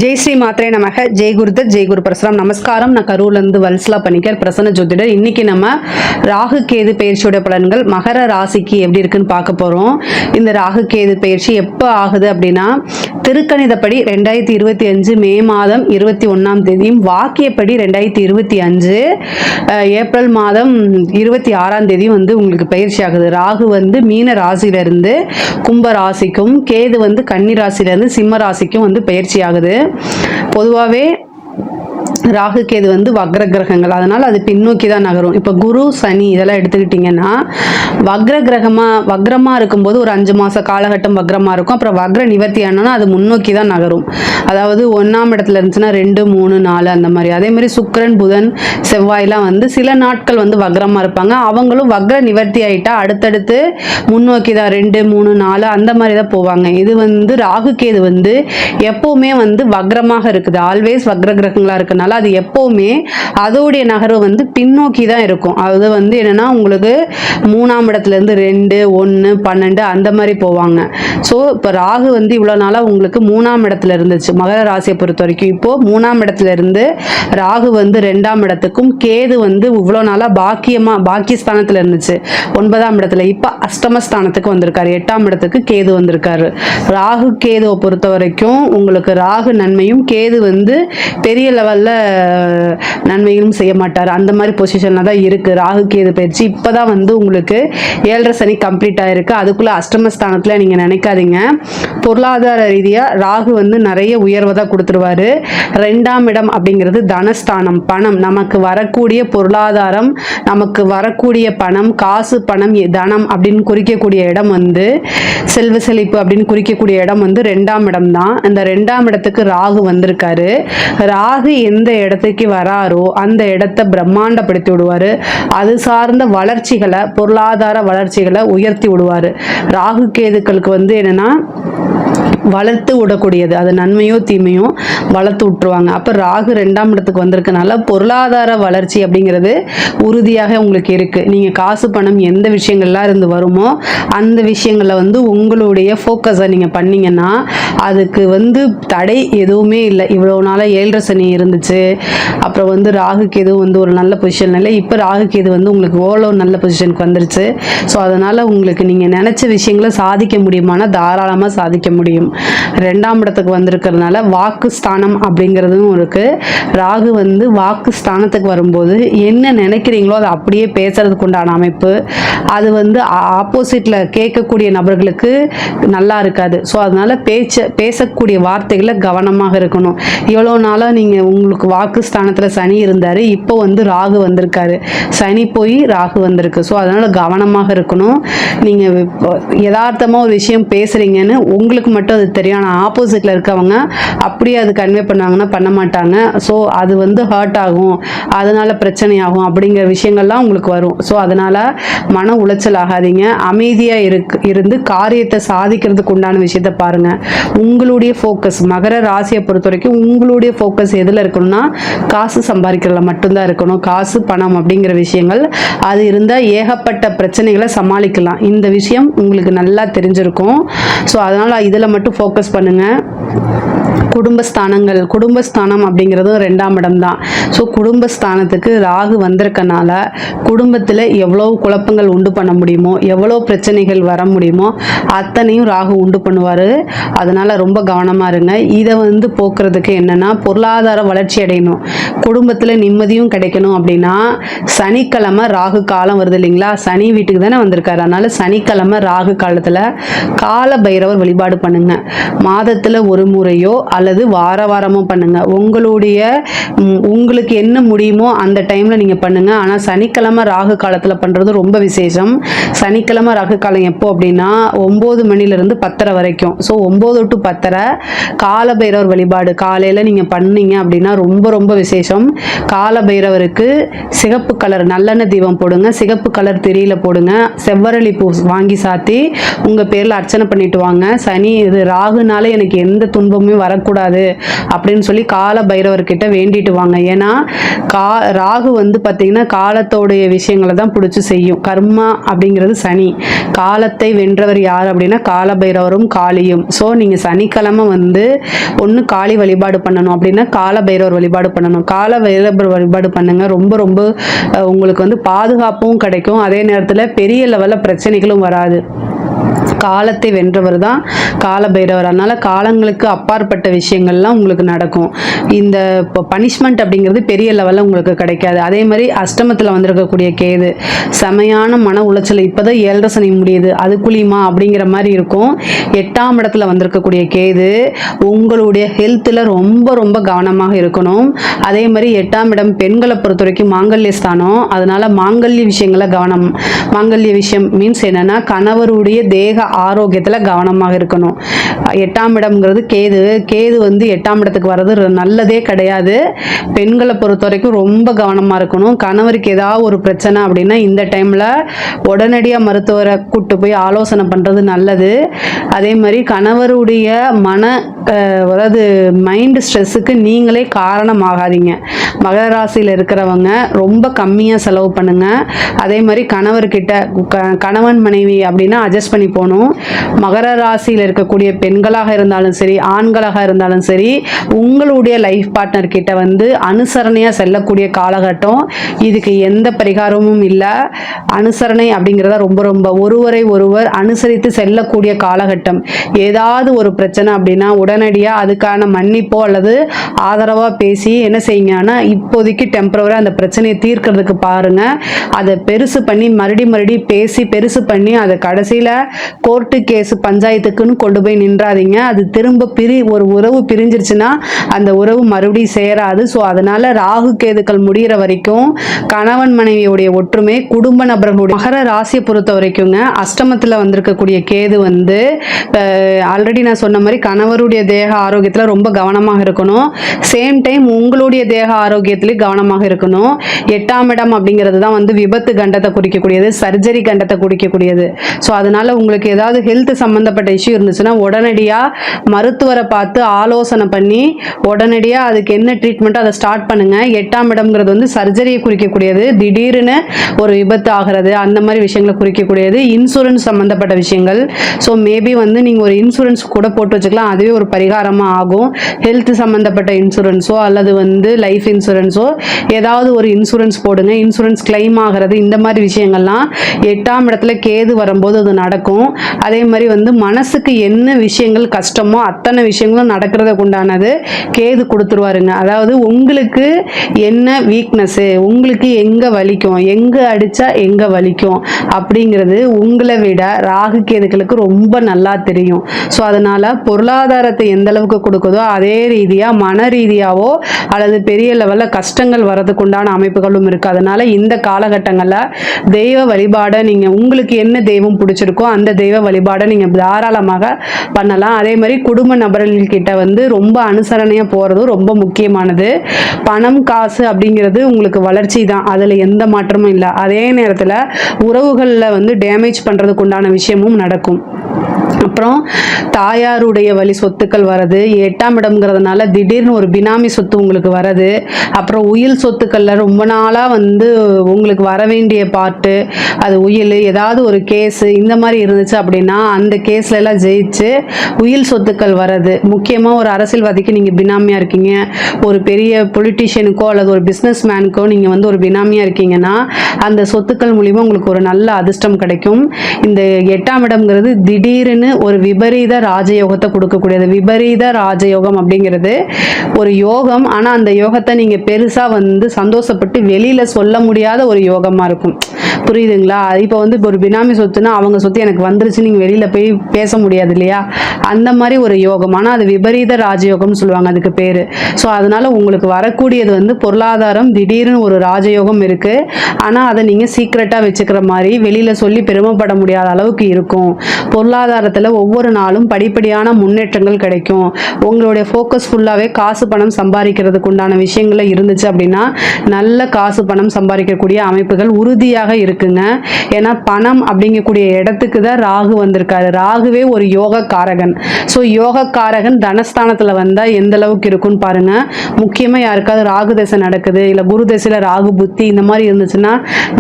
ஜெய் ஸ்ரீ மாத்ரே நமக. ஜெய் குருதத், ஜெய் குரு பரசுராம். நமஸ்காரம். நான் கரூர்லேருந்து வல்சலா பணிக்கர், பிரசன்ன ஜோதிடர். இன்னைக்கு நம்ம ராகு கேது பயிற்சியோட பலன்கள் மகர ராசிக்கு எப்படி இருக்குன்னு பார்க்க போகிறோம். இந்த ராகு கேது பயிற்சி எப்போ ஆகுது அப்படின்னா, திருக்கணிதப்படி 2025 மே மாதம் 21ஆம் தேதியும், வாக்கியப்படி 2025 ஏப்ரல் மாதம் 26ஆம் தேதியும் உங்களுக்கு பயிற்சி ஆகுது. ராகு மீன ராசியிலிருந்து கும்ப ராசிக்கும், கேது கன்னி ராசியிலிருந்து சிம்ம ராசிக்கும் பயிற்சி ஆகுது. பொதுவாகவே ராகு கேது வக்ர கிரகங்கள், அதனால் அது பின்னோக்கி தான் நகரும். இப்போ குரு சனி இதெல்லாம் எடுத்துக்கிட்டிங்கன்னா, வக்ரமாக இருக்கும்போது ஒரு 5 மாத காலகட்டம் வக்ரமாக இருக்கும். அப்புறம் வக்ர நிவர்த்தி ஆனோன்னா அது முன்னோக்கி தான் நகரும். அதாவது 1ஆம் இடத்துல இருந்துச்சுன்னா 2, 3, 4 அந்த மாதிரி. அதே மாதிரி சுக்கிரன், புதன், செவ்வாயெலாம் சில நாட்கள் வக்ரமாக இருப்பாங்க. அவங்களும் வக்ர நிவர்த்தி ஆகிட்டா அடுத்தடுத்து முன்னோக்கி தான் 2, 3, 4 அந்த மாதிரி தான் போவாங்க. இது ராகு கேது எப்போவுமே வக்ரமாக இருக்குது. ஆல்வேஸ் வக்ர கிரகங்களாக இருக்கனால அது எப்பவுமே அதோடைய நகர்வு பின்னோக்கி தான் இருக்கும். அது என்னன்னா, உங்களுக்கு 3ஆம் இடத்துல இருந்து 2, 1, 12 அந்த மாதிரி போவாங்க. ஸோ இப்போ ராகு இவ்வளோ நாளாக உங்களுக்கு 3ஆம் இடத்துல இருந்துச்சு மகர ராசியை பொறுத்த வரைக்கும். இப்போ 3ஆம் இடத்துல இருந்து ராகு 2ஆம் இடத்துக்கும், கேது இவ்வளோ நாளாக பாக்கியஸ்தானத்தில் இருந்துச்சு 9ஆம் இடத்துல. இப்போ அஷ்டமஸ்தானத்துக்கு வந்திருக்காரு, 8ஆம் இடத்துக்கு கேது வந்திருக்காரு. ராகு கேதுவை பொறுத்த வரைக்கும் உங்களுக்கு ராகு நன்மையும், கேது பெரிய லெவலில் நன்மையும் செய்ய மாட்டார். அந்த மாதிரி பொசிஷனில் தான் இருக்குது ராகு கேது பயிற்சி. இப்போ தான் உங்களுக்கு 7.5 சனி கம்ப்ளீட் ஆகிருக்கு. அதுக்குள்ளே அஷ்டமஸ்தானத்தில் நீங்கள் நினைக்காதீங்க. பொருளாதார ரீதியாக ராகு நிறைய உயர்வை தான் கொடுத்துருவாரு. 2ஆம் இடம் அப்படிங்கிறது தனஸ்தானம், பணம், நமக்கு வரக்கூடிய பொருளாதாரம், நமக்கு வரக்கூடிய பணம், காசு, பணம், தனம் அப்படின்னு குறிக்கக்கூடிய இடம் செல்வ செழிப்பு அப்படின்னு குறிக்கக்கூடிய இடம் 2ஆம் இடம் தான். இந்த 2ஆம் இடத்துக்கு ராகு வந்திருக்காரு. ராகு எந்த இடத்துக்கு வராரோ அந்த இடத்தை பிரம்மாண்டப்படுத்தி விடுவாரு. அது சார்ந்த வளர்ச்சிகளை, பொருளாதார வளர்ச்சிகளை உயர்த்தி விடுவாரு. ராகு கேதுக்களுக்கு என்னன்னா வளர்த்து விடக்கூடியது, அது நன்மையோ தீமையோ வளர்த்து விட்டுருவாங்க. அப்போ ராகு 2ஆம் இடத்துக்கு வந்திருக்கனால பொருளாதார வளர்ச்சி அப்படிங்கிறது உறுதியாக உங்களுக்கு இருக்குது. நீங்கள் காசு பணம் எந்த விஷயங்கள்லாம் இருந்து வருமோ அந்த விஷயங்களில் உங்களுடைய ஃபோக்கஸை நீங்கள் பண்ணிங்கன்னா அதுக்கு தடை எதுவுமே இல்லை. இவ்வளோ நாளாக 7.5 சனி இருந்துச்சு. அப்புறம் ராகு கேது ஒரு நல்ல பொசிஷன் இல்லை. இப்போ ராகு கேது உங்களுக்கு ஓரளவு நல்ல பொசிஷனுக்கு வந்துருச்சு. ஸோ அதனால் உங்களுக்கு நீங்கள் நினச்ச விஷயங்களை சாதிக்க முடியுமானா தாராளமாக சாதிக்க முடியும். 2ஆம் இடத்துக்கு வந்திருக்கிறதுனால வாக்கு ஸ்தானம் அப்படிங்கிறதும் இருக்குது. ராகு வாக்கு ஸ்தானத்துக்கு வரும்போது என்ன நினைக்கிறீங்களோ அதை அப்படியே பேசுறதுக்கு உண்டான அமைப்பு. அது ஆப்போசிட்டில் கேட்கக்கூடிய நபர்களுக்கு நல்லா இருக்காது. ஸோ அதனால் பேசக்கூடிய வார்த்தைகளை கவனமாக இருக்கணும். இவ்வளோ நாளாக நீங்கள் உங்களுக்கு வாக்கு ஸ்தானத்தில் சனி இருந்தார், இப்போ ராகு வந்திருக்காரு. சனி போய் ராகு வந்திருக்கு. ஸோ அதனால் கவனமாக இருக்கணும். நீங்கள் யதார்த்தமாக ஒரு விஷயம் பேசுகிறீங்கன்னு உங்களுக்கு மட்டும் அது தெரியும். ஆனால் ஆப்போசிட்டில் இருக்கவங்க அப்படியே அது கன்வே பண்ணாங்கன்னா பண்ண மாட்டாங்க. ஸோ அது ஹர்ட் ஆகும், அதனால் பிரச்சனையாகும் அப்படிங்கிற விஷயங்கள்லாம் உங்களுக்கு வரும். ஸோ அதனால் மன உளைச்சல் ஆகாதீங்க. அமைதியாக இருந்து காரியத்தை சாதிக்கிறதுக்கு உண்டான விஷயத்தை பாருங்கள். உங்களுடைய ஃபோக்கஸ் மகர ராசியை பொறுத்த வரைக்கும் உங்களுடைய ஃபோக்கஸ் எதில் இருக்கணும்னா காசு சம்பாதிக்கிறதுல மட்டும்தான் இருக்கணும். காசு பணம் அப்படிங்கிற விஷயங்கள் அது இருந்தால் ஏகப்பட்ட பிரச்சனைகளை சமாளிக்கலாம். இந்த விஷயம் உங்களுக்கு நல்லா தெரிஞ்சிருக்கும். ஸோ அதனால் இதில் மட்டும் ஃபோக்கஸ் பண்ணுங்கள். குடும்பஸ்தானம் அப்படிங்கிறதும் 2ஆம் இடம் தான். ஸோ குடும்பஸ்தானத்துக்கு ராகு வந்திருக்கனால குடும்பத்தில் எவ்வளோ குழப்பங்கள் உண்டு பண்ண முடியுமோ, எவ்வளோ பிரச்சனைகள் வர முடியுமோ அத்தனையும் ராகு உண்டு பண்ணுவார். அதனால் ரொம்ப கவனமாக இருங்க. இதை போக்குறதுக்கு என்னென்னா, பொருளாதார வளர்ச்சி அடையணும், குடும்பத்தில் நிம்மதியும் கிடைக்கணும் அப்படின்னா சனிக்கிழமை ராகு காலம் வருது இல்லைங்களா, சனி வீட்டுக்கு தானே வந்திருக்காரு. அதனால் சனிக்கிழமை ராகு காலத்தில் கால பைரவர் வழிபாடு பண்ணுங்க. மாதத்தில் ஒரு முறையோ அல்லது வாரமோ பண்ணுங்க. உங்களுக்கு என்ன முடியுமோ அந்த டைம்ல நீங்க பண்ணுங்க. ஆனால் சனிக்கிழமை ராகு காலத்தில் பண்றது ரொம்ப விசேஷம். சனிக்கிழமை ராகு காலம் எப்போ அப்படின்னா 9 மணிலிருந்து 10:30 வரைக்கும். ஸோ 9 to 10:30 கால பைரவர் வழிபாடு காலையில் நீங்கள் பண்ணீங்க அப்படின்னா ரொம்ப ரொம்ப விசேஷம். கால பைரவருக்கு சிகப்பு கலர் நல்லெண்ணெய் தீபம் போடுங்க, சிகப்பு கலர் திரியில போடுங்க, செவ்வரளி பூ வாங்கி சாத்தி உங்கள் பேரில் அர்ச்சனை பண்ணிட்டு வாங்க. சனி இது ராகுனால எனக்கு எந்த துன்பமுமே வரக்கூடாது அப்படின்னு சொல்லி கால பைரவர்கிட்ட வேண்டிட்டு வாங்க. ஏன்னா ராகு பார்த்தீங்கன்னா காலத்தோடைய விஷயங்களை தான் பிடிச்சி செய்யும். கர்மா அப்படிங்கிறது சனி. காலத்தை வென்றவர் யார் அப்படின்னா கால பைரவரும் காளியும். ஸோ நீங்கள் நீங்கள் சனிக்கிழமை வந்து ஒன்று காளி வழிபாடு பண்ணணும், அப்படின்னா கால பைரவர் வழிபாடு பண்ணணும். கால பைரவர் வழிபாடு பண்ணுங்க. ரொம்ப ரொம்ப உங்களுக்கு வந்து பாதுகாப்பும் கிடைக்கும். அதே நேரத்தில் பெரிய லெவலில் பிரச்சனைகளும் வராது. காலத்தை வென்றவர் தான் கால பைரவர். அதனால காலங்களுக்கு அப்பாற்பட்ட விஷயங்கள்லாம் உங்களுக்கு நடக்கும். இந்த பனிஷ்மெண்ட் அப்படிங்கிறது பெரிய லெவலில் உங்களுக்கு கிடைக்காது. அதே மாதிரி அஷ்டமத்தில் வந்திருக்கக்கூடிய கேது செமையான மன உளைச்சல். இப்போதான் 7.5 சனி முடியுது, அதுக்குள்ளேயுமா அப்படிங்கிற மாதிரி இருக்கும். 8ஆம் இடத்துல வந்திருக்கக்கூடிய கேது உங்களுடைய ஹெல்த்தில் ரொம்ப ரொம்ப கவனமாக இருக்கணும். அதே மாதிரி 8ஆம் இடம் பெண்களை பொறுத்த வரைக்கும் மாங்கல்ய ஸ்தானம். அதனால மாங்கல்ய விஷயங்களை கவனம். மாங்கல்ய விஷயம் மீன்ஸ் என்னன்னா கணவருடைய தேக ஆரோக்கியத்தில் கவனமாக இருக்கணும். 8ஆம் இடம்ங்கிறது கேது. கேது வந்து 8ஆம் இடத்துக்கு வர்றது நல்லதே கிடையாது. பெண்களை பொறுத்த வரைக்கும் ரொம்ப கவனமாக இருக்கணும். கணவருக்கு ஏதாவது ஒரு பிரச்சனை அப்படின்னா இந்த டைமில் உடனடியாக மருத்துவரை கூட்டு போய் ஆலோசனை பண்ணுறது நல்லது. அதே மாதிரி கணவருடைய அதாவது மைண்ட் ஸ்ட்ரெஸ்ஸுக்கு நீங்களே காரணமாகாதீங்க. மகர ராசியில் இருக்கிறவங்க ரொம்ப கம்மியாக செலவு பண்ணுங்க. அதே மாதிரி கணவர்கிட்ட கணவன் மனைவி அப்படின்னா அட்ஜஸ்ட் பண்ணி போகணும். மகர ராசியில் இருக்கக்கூடிய பெண்களாக இருந்தாலும் சரி, ஆண்களாக இருந்தாலும் சரி, உங்களுடைய லைஃப் பார்ட்னர் கிட்ட வந்து அனுசரணையாக செல்லக்கூடிய காலகட்டம். இதுக்கு எந்த பரிகாரமும் இல்லை. அனுசரணை அப்படிங்கிறத ரொம்ப ரொம்ப ஒருவரை ஒருவர் அனுசரித்து செல்லக்கூடிய காலகட்டம். ஏதாவது ஒரு பிரச்சனை அப்படின்னா உடனடியாக அதுக்கான மன்னிப்போ அல்லது ஆதரவாக பேசி என்ன செய்யுங்கன்னா இப்போதைக்கு டெம்பரவராக அந்த பிரச்சனையை தீர்க்கிறதுக்கு பாருங்க. அதை பெருசு பண்ணி மறுபடி பேசி பெருசு பண்ணி அதை கடைசியில் கோர்ட்டு கேஸ் பஞ்சாயத்துக்குன்னு கொண்டு போய் நின்றாதீங்க. அது திரும்ப ஒரு உறவு பிரிஞ்சிருச்சுன்னா அந்த உறவு மறுபடியும் சேராது. ஸோ அதனால ராகு கேதுக்கள் முடிகிற வரைக்கும் கணவன் மனைவியுடைய ஒற்றுமை, குடும்ப நபர்களுடைய மகர ராசியை பொறுத்த வரைக்குங்க அஷ்டமத்தில் வந்திருக்கக்கூடிய கேது வந்து ஆல்ரெடி நான் சொன்ன மாதிரி கணவருடைய தேக ஆரோக்கியத்தில் ரொம்ப கவனமாக இருக்கணும். சேம் டைம் உங்களுடைய தேக ஆரோக்கியத்திலையும் கவனமாக இருக்கணும். 8ஆம் இடம் அப்படிங்கிறது தான் வந்து விபத்து கண்டத்தை குறிக்கக்கூடியது, சர்ஜரி கண்டத்தை குறிக்கக்கூடியது. ஸோ அதனால உங்களுக்கு ஏதாவது ஹெல்த் சம்மந்தப்பட்ட இஷ்யூ இருந்துச்சுன்னா உடனடியாக மருத்துவரை பார்த்து ஆலோசனை பண்ணி உடனடியாக அதுக்கு என்ன ட்ரீட்மெண்ட்டோ அதை ஸ்டார்ட் பண்ணுங்க. 8ஆம் இடம்ங்கிறது வந்து சர்ஜரியை குறிக்கக்கூடியது, திடீர்னு ஒரு விபத்து ஆகிறது அந்த மாதிரி விஷயங்களை குறிக்கக்கூடியது. இன்சூரன்ஸ் சம்மந்தப்பட்ட விஷயங்கள். ஸோ மேபி வந்து நீங்கள் ஒரு இன்சூரன்ஸ் கூட போட்டு வச்சுக்கலாம், அதுவே ஒரு பரிகாரமாக ஆகும். ஹெல்த் சம்மந்தப்பட்ட இன்சூரன்ஸோ அல்லது வந்து லைஃப் இன்சூரன்ஸோ ஏதாவது ஒரு இன்சூரன்ஸ் போடுங்க. இன்சூரன்ஸ் கிளைம் ஆகிறது இந்த மாதிரி விஷயங்கள்லாம் 8ஆம் இடத்துல கேது வரும்போது அது நடக்கும். அதே மாதிரி வந்து மனசுக்கு என்ன விஷயங்கள் கஷ்டமோ அத்தனை விஷயங்களும் நடக்கிறதுக்கு உண்டானது கேது கொடுத்துருவாருங்க. அதாவது உங்களுக்கு என்ன வீக்னஸ்ஸு, உங்களுக்கு எங்கே வலிக்கும், எங்கே அடித்தா எங்கே வலிக்கும் அப்படிங்கிறது உங்களை விட ராகு கேதுக்களுக்கு ரொம்ப நல்லா தெரியும். ஸோ அதனால் பொருளாதாரத்தை எந்த அளவுக்கு கொடுக்குதோ அதே ரீதியாக மன ரீதியாவோ அல்லது பெரிய லெவலில் கஷ்டங்கள் வர்றதுக்கு உண்டான அமைப்புகளும் இருக்குது. அதனால் இந்த காலகட்டங்களில் தெய்வ வழிபாடை நீங்கள் உங்களுக்கு என்ன தெய்வம் பிடிச்சிருக்கோ அந்த தெய்வ வழிபாடை நீங்கள் தாராளமாக பண்ணலாம். அதே மாதிரி குடும்ப நபர்கள்கிட்ட வந்து ரொம்ப அனுசரணையாக போகிறதும் ரொம்ப முக்கியமானது. பணம் காசு அப்படிங்கிறது உங்களுக்கு வளர்ச்சி தான், அதில் எந்த மாற்றமும் இல்லை. அதே நேரத்தில் உறவுகளில் வந்து டேமேஜ் பண்ணுறதுக்கு உண்டான விஷயமும் நடக்கும். அப்புறம் தாயாருடைய வழி சொத்துக்கள் வரது, 8ஆம் இடம்ங்கிறதுனால திடீர்னு ஒரு பினாமி சொத்து உங்களுக்கு வரது. அப்புறம் உயில் சொத்துக்களில் ரொம்ப நாளாக வந்து உங்களுக்கு வர வேண்டிய பாட்டு, அது உயில் ஏதாவது ஒரு கேஸு இந்த மாதிரி இருந்துச்சு அப்படின்னா அந்த கேஸ்ல எல்லாம் ஜெயிச்சு உயில் சொத்துக்கள் வரது. முக்கியமாக ஒரு அரசியல்வாதிக்கு நீங்கள் பினாமியாக இருக்கீங்க, ஒரு பெரிய பொலிட்டீஷியனுக்கோ அல்லது ஒரு பிஸ்னஸ் மேனுக்கோ நீங்கள் வந்து ஒரு பினாமியாக இருக்கீங்கன்னா அந்த சொத்துக்கள் மூலிமா உங்களுக்கு ஒரு நல்ல அதிர்ஷ்டம் கிடைக்கும். இந்த 8ஆம் இடம்ங்கிறது திடீர்னு ஒரு விபரீத ராஜயோகத்தை கொடுக்கக்கூடியது. விபரீத ராஜயோகம் அப்படிங்கிறது ஒரு யோகம், ஆனால் அந்த யோகத்தை நீங்கள் பெருசாக வந்து சந்தோஷப்பட்டு வெளியில் சொல்ல முடியாத ஒரு யோகமாக இருக்கும். புரியுதுங்களா? இப்போ வந்து ஒரு பினாமி சொத்துனா அவங்க சொத்து எனக்கு வந்துருச்சு நீங்கள் வெளியில் போய் பேச முடியாது இல்லையா, அந்த மாதிரி ஒரு யோகம். ஆனால் அது விபரீத ராஜயோகம்னு சொல்லுவாங்க அதுக்கு பேர். ஸோ அதனால் உங்களுக்கு வரக்கூடியது வந்து பொருளாதாரம் திடீர்னு ஒரு ராஜயோகம் இருக்குது. ஆனால் அதை நீங்கள் சீக்ரெட்டாக வச்சுக்கிற மாதிரி வெளியில் சொல்லி பெருமைப்பட முடியாத அளவுக்கு இருக்கும். பொருளாதாரத்தில் ஒவ்வொரு நாளும் படிப்படியான முன்னேற்றங்கள் கிடைக்கும். உங்களுடைய ஃபோக்கஸ் ஃபுல்லாகவே காசு பணம் சம்பாதிக்கிறதுக்கு உண்டான விஷயங்களில் இருந்துச்சு அப்படின்னா நல்ல காசு பணம் சம்பாதிக்கக்கூடிய அமைப்புகள் உறுதியாக இருக்குங்க. ஏன்னா பணம் அப்படிங்கக்கூடிய இடத்துக்கு தான் ராகு வந்திருக்காரு. ராகுவே ஒரு யோக காரகன். ஸோ யோக காரகன் தனஸ்தானத்தில் வந்தால் எந்த அளவுக்கு இருக்குன்னு பாருங்க. முக்கியமாக யாருக்காவது ராகு தசை நடக்குது இல்லை குரு தசையில் ராகு புத்தி இந்த மாதிரி இருந்துச்சுன்னா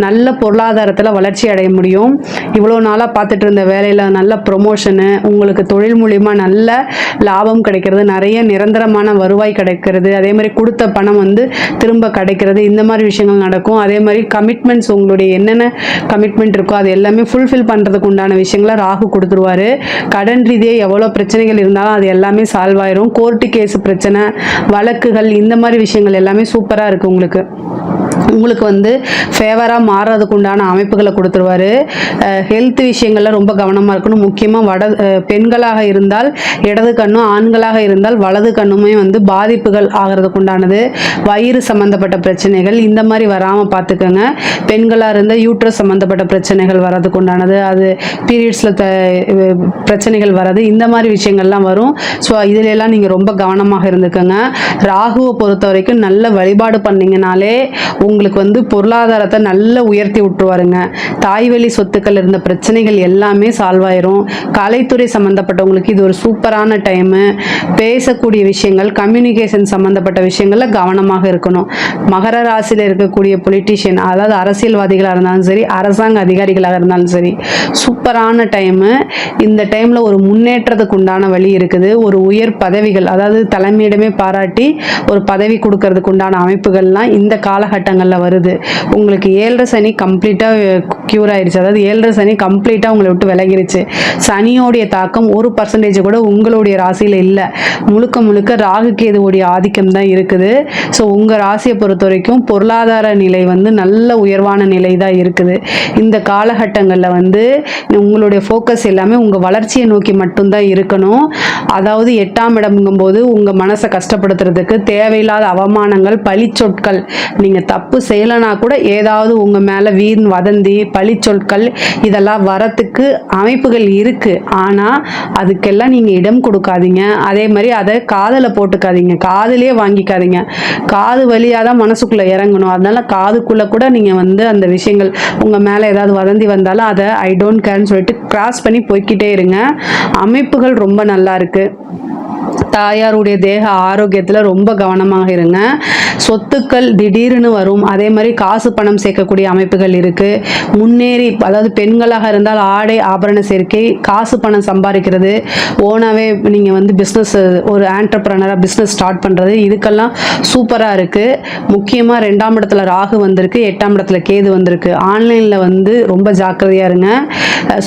நல்ல பொருளாதாரத்தில் வளர்ச்சி அடைய முடியும். இவ்வளோ நாளாக பார்த்துட்டு இருந்த வேலையில் நல்ல ப்ரொமோஷன் ப்ரமோஷனு, உங்களுக்கு தொழில் மூலிமா நல்ல லாபம் கிடைக்கிறது, நிறைய நிரந்தரமான வருவாய் கிடைக்கிறது, அதே மாதிரி கொடுத்த பணம் வந்து திரும்ப கிடைக்கிறது, இந்த மாதிரி விஷயங்கள் நடக்கும். அதே மாதிரி கமிட்மெண்ட்ஸ், உங்களுடைய என்னென்ன கமிட்மெண்ட் இருக்கோ அது எல்லாமே ஃபுல்ஃபில் பண்ணுறதுக்கு உண்டான விஷயங்களை ராகு கொடுத்துருவாரு. கடன் ரீதியாக எவ்வளோ பிரச்சனைகள் இருந்தாலும் அது எல்லாமே சால்வ் ஆயிரும். கோர்ட்டு கேஸ் பிரச்சனை, வழக்குகள், இந்த மாதிரி விஷயங்கள் எல்லாமே சூப்பராக இருக்குது. உங்களுக்கு வந்து ஃபேவராக மாறுறதுக்கு உண்டான அமைப்புகளை கொடுத்துருவாரு. ஹெல்த் விஷயங்களில் ரொம்ப கவனமாக இருக்கணும். முக்கியமாக பெண்களாக இருந்தால் இடது கண்ணும், ஆண்களாக இருந்தால் வலது கண்ணுமே வந்து பாதிப்புகள் ஆகிறதுக்கு உண்டானது. வயிறு சம்மந்தப்பட்ட பிரச்சனைகள் இந்த மாதிரி வராமல் பார்த்துக்கோங்க. பெண்களாக இருந்தால் யூட்ரஸ் சம்மந்தப்பட்ட பிரச்சனைகள் வர்றதுக்கு உண்டானது, அது பீரியட்ஸில் பிரச்சனைகள் வர்றது, இந்த மாதிரி விஷயங்கள்லாம் வரும். ஸோ இதிலெல்லாம் நீங்கள் ரொம்ப கவனமாக இருந்துக்கோங்க. ராகுவை பொறுத்த வரைக்கும் நல்ல வழிபாடு பண்ணிங்கனாலே உங்களுக்கு வந்து பொருளாதாரத்தை நல்லா உயர்த்தி விட்டுருவாருங்க. தாய்வழி சொத்துக்கள் இருந்த பிரச்சனைகள் எல்லாமே சால்வ் ஆயிரும். கலைத்துறை சம்மந்தப்பட்டவங்களுக்கு இது ஒரு சூப்பரான டைமு. பேசக்கூடிய விஷயங்கள், கம்யூனிகேஷன் சம்மந்தப்பட்ட விஷயங்களில் கவனமாக இருக்கணும். மகர ராசியில் இருக்கக்கூடிய பொலிட்டீஷியன், அதாவது அரசியல்வாதிகளாக இருந்தாலும் சரி, அரசாங்க அதிகாரிகளாக இருந்தாலும் சரி, சூப்பரான டைமு. இந்த டைமில் ஒரு முன்னேற்றத்துக்கு உண்டான வழி இருக்குது. ஒரு உயர் பதவிகள், அதாவது தலைமையிடமே பாராட்டி ஒரு பதவி கொடுக்கறதுக்கு உண்டான அமைப்புகள்லாம் இந்த காலகட்டங்களில் வருது. உங்களுக்கு 7.5 சனி கம்ப்ளீட்டாக க்யூர் ஆயிடுச்சு. அதாவது 7.5 சனி கம்ப்ளீட்டாக உங்களை விட்டு விலகிருச்சு. சனியோடைய தாக்கம் 1% கூட உங்களுடைய ராசியில் இல்லை. முழுக்க முழுக்க ராகு கேதுவோடைய ஆதிக்கம் தான் இருக்குது. ஸோ உங்கள் ராசியை பொறுத்த வரைக்கும் பொருளாதார நிலை வந்து நல்ல உயர்வான நிலை தான் இருக்குது. இந்த காலகட்டங்களில் வந்து உங்களுடைய ஃபோக்கஸ் எல்லாமே உங்கள் வளர்ச்சியை நோக்கி மட்டும்தான் இருக்கணும். அதாவது 8ஆம் இடம்ங்கும்போது உங்கள் மனசை கஷ்டப்படுத்துறதுக்கு தேவையில்லாத அவமானங்கள், பழிச்சொற்கள், நீங்கள் தப்பு செய்யலைனா கூட ஏதாவது உங்கள் மேலே வீண் வதந்தி, பழிச்சொற்கள் இதெல்லாம் வரத்துக்கு அமைப்புகள் இருக்குது. ஆனால் அதுக்கெல்லாம் நீங்கள் இடம் கொடுக்காதீங்க. அதே மாதிரி அதை காதில் போட்டுக்காதீங்க, காதிலே வாங்கிக்காதீங்க. காது வழியாக தான் மனசுக்குள்ளே இறங்கணும். அதனால காதுக்குள்ளே கூட நீங்கள் வந்து அந்த விஷயங்கள் உங்கள் மேலே ஏதாவது வதந்தி வந்தாலும் அதை ஐ டோன்ட் கேர்ன்னு சொல்லிட்டு கிராஸ் பண்ணி போய்கிட்டே இருங்க. அமைப்புகள் ரொம்ப நல்லா இருக்குது. தாயாருடைய தேக ஆரோக்கியத்தில் ரொம்ப கவனமாக இருங்க. சொத்துக்கள் திடீர்னு வரும். அதே மாதிரி காசு பணம் சேர்க்கக்கூடிய அமைப்புகள் இருக்குது. முன்னேறி, அதாவது பெண்களாக இருந்தால் ஆடை ஆபரண சேர்க்கை, காசு பணம் சம்பாதிக்கிறது, ஓனாகவே நீங்கள் வந்து பிஸ்னஸ், ஒரு ஆண்டர்பிரனராக பிஸ்னஸ் ஸ்டார்ட் பண்ணுறது, இதுக்கெல்லாம் சூப்பராக இருக்குது. முக்கியமாக 2ஆம் இடத்துல ராகு வந்திருக்கு, 8ஆம் இடத்துல கேது வந்திருக்கு. ஆன்லைனில் வந்து ரொம்ப ஜாக்கிரதையாக இருங்க.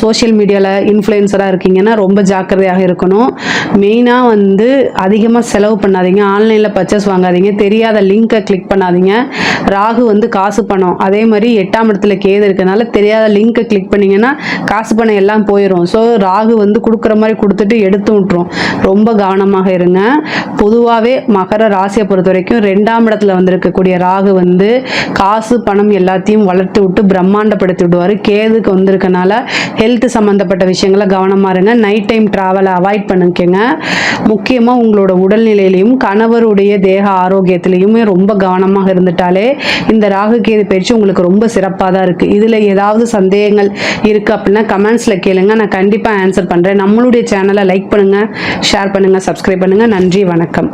சோஷியல் மீடியாவில் இன்ஃப்ளூயன்சராக இருக்கீங்கன்னா ரொம்ப ஜாக்கிரதையாக இருக்கணும். மெயினாக வந்து அதிகமாக செலவு பண்ணாதீங்க. ஆன்லைனில் பர்ச்சேஸ் வாங்காதீங்க. தெரியாத லிங்கை கிளிக் பண்ணாதீங்க. ராகு வந்து காசு பணம், அதே மாதிரி 8ஆம் இடத்துல கேது இருக்கனால தெரியாத லிங்கை கிளிக் பண்ணிங்கன்னா காசு பணம் எல்லாம் போயிடும். ஸோ ராகு வந்து கொடுக்குற மாதிரி கொடுத்துட்டு எடுத்து விட்டுரும். ரொம்ப கவனமாக இருங்க. பொதுவாகவே மகர ராசியை பொறுத்த வரைக்கும் 2ஆம் இடத்துல வந்திருக்கக்கூடிய ராகு வந்து காசு பணம் எல்லாத்தையும் வளர்த்து விட்டு பிரம்மாண்டப்படுத்தி விடுவார். கேதுக்கு வந்திருக்கனால ஹெல்த் சம்மந்தப்பட்ட விஷயங்களை கவனமாக இருங்க. நைட் டைம் ட்ராவலை அவாய்ட் பண்ணிக்கங்க. முக்கியமாக உங்களோட உடல்நிலையிலையும் கணவருடைய தேக ஆரோக்கியத்திலையுமே ரொம்ப கவனமாக இருந்துட்டாலே இந்த ராகு கேது பயிற்சி உங்களுக்கு ரொம்ப சிறப்பாக தான் இருக்குது. இதில் ஏதாவது சந்தேகங்கள் இருக்குது அப்படின்னா கமெண்ட்ஸில் கேளுங்க, நான் கண்டிப்பாக ஆன்சர் பண்ணுறேன். நம்மளுடைய சேனலை லைக் பண்ணுங்கள், ஷேர் பண்ணுங்கள், சப்ஸ்கிரைப் பண்ணுங்கள். நன்றி, வணக்கம்.